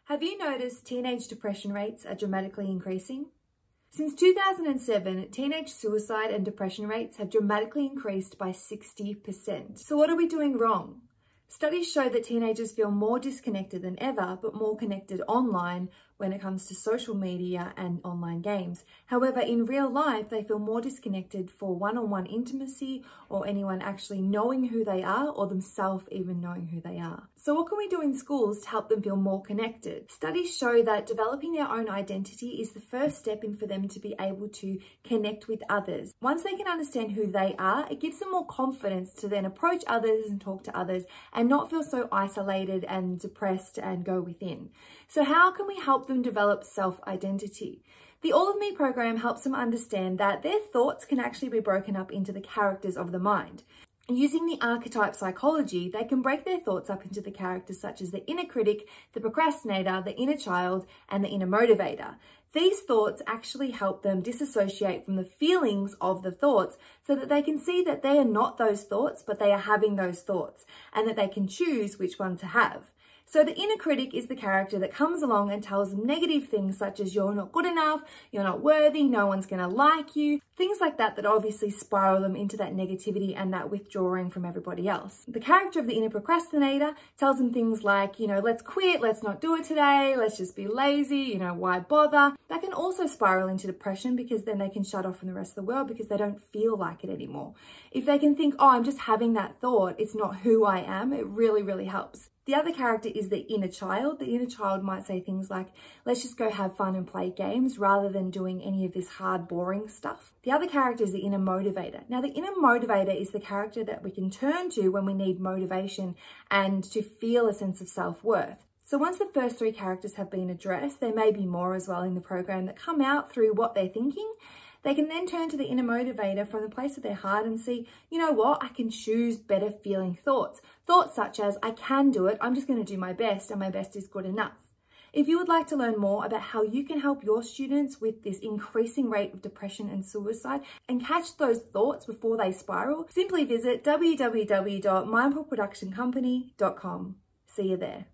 Have you noticed teenage depression rates are dramatically increasing? Since 2007, teenage suicide and depression rates have dramatically increased by 60%. So what are we doing wrong? Studies show that teenagers feel more disconnected than ever, but more connected online when it comes to social media and online games. However, in real life, they feel more disconnected for one-on-one intimacy or anyone actually knowing who they are or themselves even knowing who they are. So what can we do in schools to help them feel more connected? Studies show that developing their own identity is the first step in for them to be able to connect with others. Once they can understand who they are, it gives them more confidence to then approach others and talk to others and not feel so isolated and depressed and go within. So how can we help them develop self-identity? The All of Me program helps them understand that their thoughts can actually be broken up into the characters of the mind. Using the archetype psychology, they can break their thoughts up into the characters such as the inner critic, the procrastinator, the inner child, and the inner motivator. These thoughts actually help them disassociate from the feelings of the thoughts so that they can see that they are not those thoughts, but they are having those thoughts, and that they can choose which one to have. So the inner critic is the character that comes along and tells them negative things such as you're not good enough, you're not worthy, no one's going to like you, things like that that obviously spiral them into that negativity and that withdrawing from everybody else. The character of the inner procrastinator tells them things like, let's quit, let's not do it today, let's just be lazy, why bother? That can also spiral into depression because then they can shut off from the rest of the world because they don't feel like it anymore. If they can think, I'm just having that thought, it's not who I am, it really, really helps. The other character is the inner child. The inner child might say things like, let's just go have fun and play games rather than doing any of this hard, boring stuff. The other character is the inner motivator. Now, the inner motivator is the character that we can turn to when we need motivation and to feel a sense of self-worth. So once the first three characters have been addressed, there may be more as well in the program that come out through what they're thinking. They can then turn to the inner motivator from the place of their heart and see, you know what, I can choose better feeling thoughts. Thoughts such as, I can do it, I'm just going to do my best and my best is good enough. If you would like to learn more about how you can help your students with this increasing rate of depression and suicide and catch those thoughts before they spiral, simply visit www.mindfulproductioncompany.com. See you there.